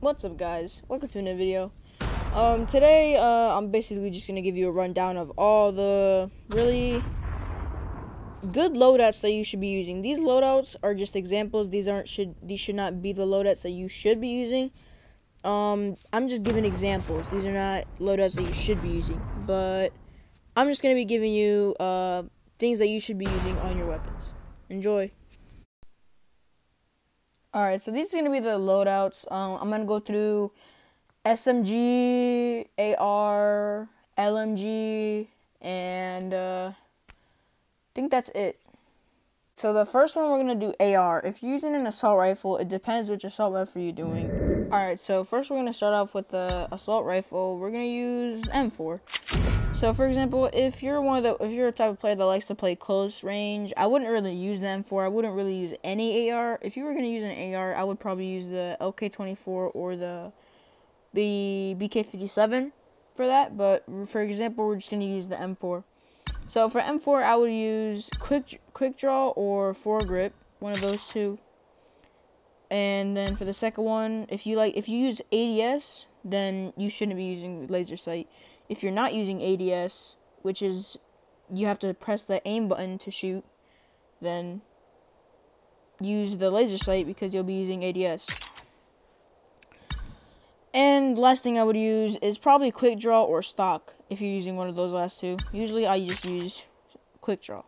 What's up, guys? Welcome to another video. Today, I'm basically just gonna give you a rundown of all the really good loadouts that you should be using. These loadouts are just examples. These should not be the loadouts that you should be using. I'm just giving examples. These are not loadouts that you should be using, but I'm just gonna be giving you things that you should be using on your weapons. Enjoy. Alright, so these are going to be the loadouts. I'm going to go through SMG, AR, LMG, and I think that's it. So the first one we're going to do AR. If you're using an assault rifle, it depends which assault rifle you're doing. Alright, so first we're going to start off with the assault rifle. We're going to use M4. So for example, if you're a type of player that likes to play close range, I wouldn't really use the M4. I wouldn't really use any AR. If you were gonna use an AR, I would probably use the LK24 or the BK57 for that. But for example, we're just gonna use the M4. So for M4, I would use quick draw or foregrip, one of those two. And then for the second one, if you use ADS, then you shouldn't be using laser sight. If you're not using ADS, which is you have to press the aim button to shoot, then use the laser sight because you'll be using ADS. And last thing I would use is probably quick draw or stock if you're using one of those last two. Usually I just use quick draw.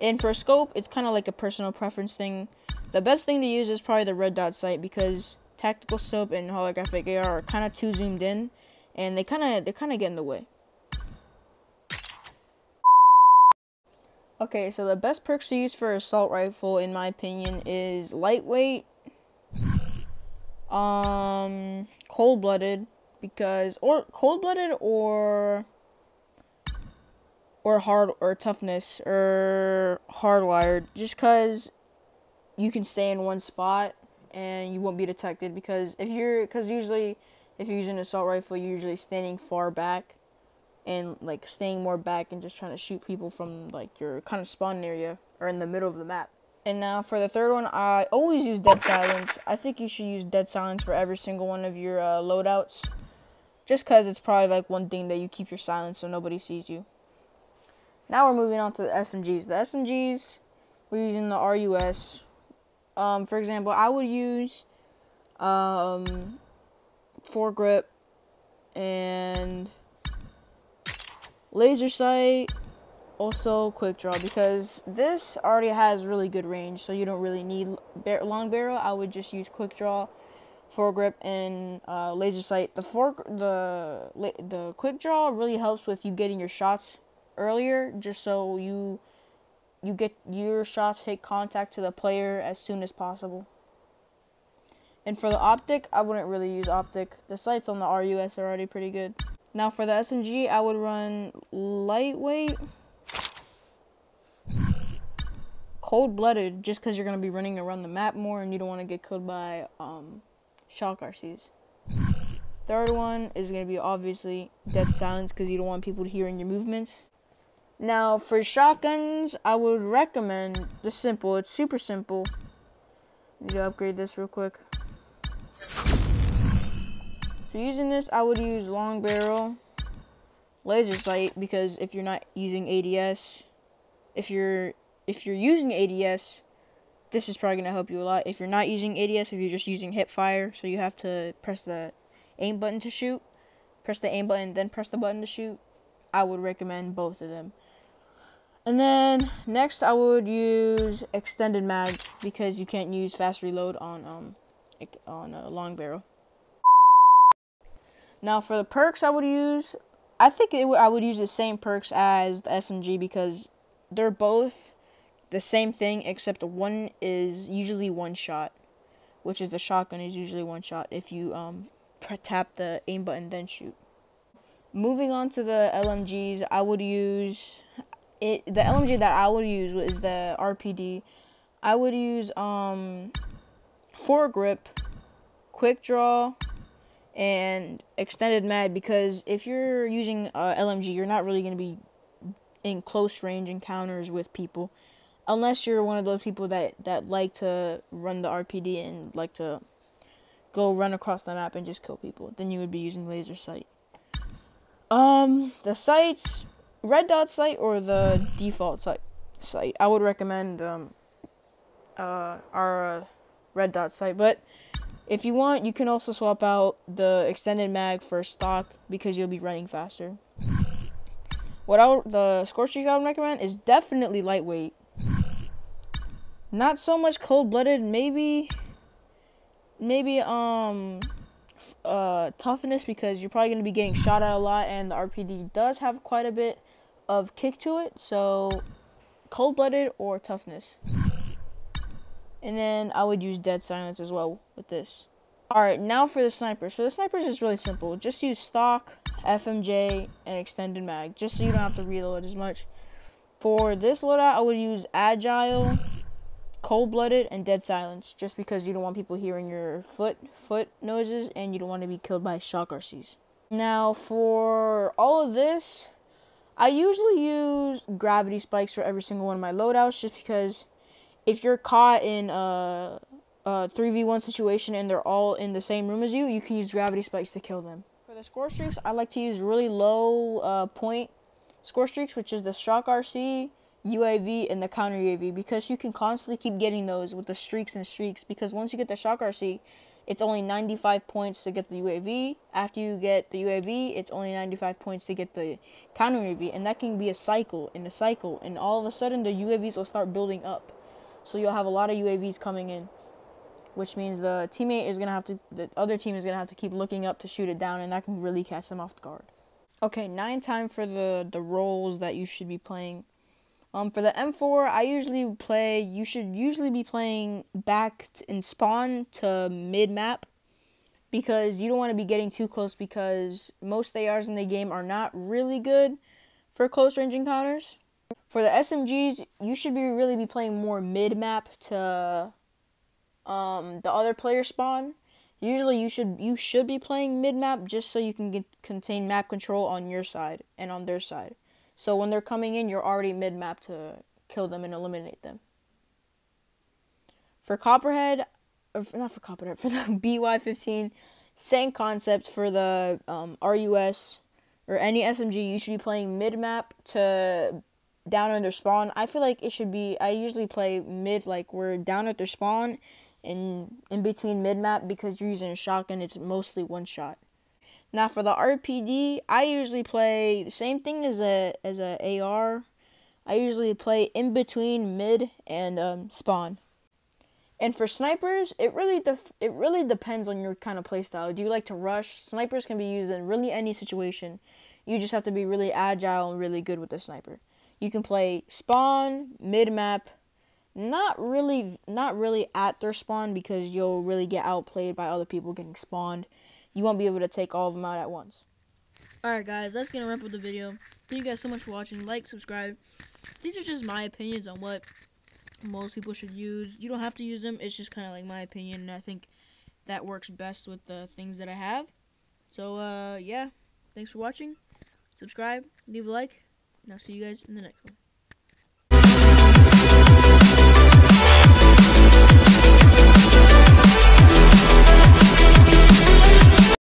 And for scope, it's kind of like a personal preference thing. The best thing to use is probably the red dot sight because tactical scope and holographic AR are kind of too zoomed in. And they kind of get in the way. Okay, so the best perks to use for assault rifle, in my opinion, is lightweight, cold-blooded, or toughness or hardwired, just because you can stay in one spot and you won't be detected. Because usually if you're using an assault rifle, you're usually standing far back and like staying more back and just trying to shoot people from like your kind of spawn area or in the middle of the map. And now for the third one, I always use dead silence. I think you should use dead silence for every single one of your loadouts, just because it's probably like one thing that you keep your silence so nobody sees you. Now we're moving on to the SMGs. The SMGs, we're using the RUS. For example, I would use foregrip and laser sight, also quick draw, because this already has really good range, so you don't really need long barrel. I would just use quick draw, foregrip, and laser sight. The quick draw really helps with you getting your shots earlier, just so you get your shots hit contact to the player as soon as possible. And for the optic, I wouldn't really use optic. The sights on the RUS are already pretty good. Now for the SMG, I would run lightweight, cold-blooded, just because you're going to be running around the map more and you don't want to get killed by shock RCs. Third one is going to be obviously dead silence because you don't want people hearing your movements. Now for shotguns, I would recommend the simple. It's super simple. Need to upgrade this real quick. So using this, I would use long barrel, laser sight, because if you're not using ADS, if you're using ADS, this is probably gonna help you a lot. If you're not using ADS, if you're just using hip fire, so you have to press the aim button to shoot, press the aim button, then press the button to shoot, I would recommend both of them. And then next, I would use extended mag because you can't use fast reload on a long barrel. Now for the perks I would use, I think I would use the same perks as the SMG because they're both the same thing, except one is usually one shot, which is the shotgun is usually one shot if you tap the aim button then shoot. Moving on to the LMGs, I would use the LMG that I would use is the RPD. I would use foregrip, quick draw, and extended mag, because if you're using LMG, you're not really going to be in close range encounters with people, unless you're one of those people that like to run the RPD and like to go run across the map and just kill people. Then you would be using laser sight. The sights, red dot sight or the default sight. I would recommend our red dot sight, but if you want, you can also swap out the extended mag for stock because you'll be running faster. The score streaks I would recommend is definitely lightweight. Not so much cold-blooded, maybe toughness, because you're probably going to be getting shot at a lot, and the RPD does have quite a bit of kick to it, so cold-blooded or toughness. And then I would use dead silence as well with this. Alright, now for the snipers. For the snipers, it's really simple. Just use stock, FMJ, and extended mag, just so you don't have to reload as much. For this loadout, I would use agile, cold-blooded, and dead silence, just because you don't want people hearing your foot noises, and you don't want to be killed by shock RCs. Now, for all of this, I usually use gravity spikes for every single one of my loadouts, just because if you're caught in a 3v1 situation and they're all in the same room as you, you can use gravity spikes to kill them. For the score streaks, I like to use really low point score streaks, which is the shock RC, UAV, and the counter UAV, because you can constantly keep getting those with the streaks and streaks, because once you get the shock RC, it's only 95 points to get the UAV. After you get the UAV, it's only 95 points to get the counter UAV, and that can be a cycle, and all of a sudden the UAVs will start building up. So you'll have a lot of UAVs coming in, which means the other team is gonna have to keep looking up to shoot it down, and that can really catch them off guard. Okay, time for the roles that you should be playing. For the M4, you should usually be playing back in spawn to mid map, because you don't want to be getting too close, because most ARs in the game are not really good for close range encounters. For the SMGs, you should really be playing more mid map to the other player spawn. Usually you should be playing mid map, just so you can contain map control on your side and on their side. So when they're coming in, you're already mid map to kill them and eliminate them. For Copperhead, not for Copperhead, for the BY-15, same concept. For the RUS or any SMG, you should be playing mid map to down at their spawn. I feel like I usually play mid, like we're down at their spawn, and in between mid map, because you're using a shotgun, it's mostly one shot. Now for the RPD, I usually play the same thing as a AR. I usually play in between mid and spawn. And for snipers, it really depends on your kind of playstyle. Do you like to rush? Snipers can be used in really any situation. You just have to be really agile and really good with the sniper. You can play spawn, mid map, not really at their spawn, because you'll really get outplayed by other people getting spawned. You won't be able to take all of them out at once. Alright guys, that's gonna wrap up the video. Thank you guys so much for watching. Like, subscribe. These are just my opinions on what most people should use. You don't have to use them. It's just kind of like my opinion, and I think that works best with the things that I have. So yeah, thanks for watching. Subscribe, leave a like, and I'll see you guys in the next one.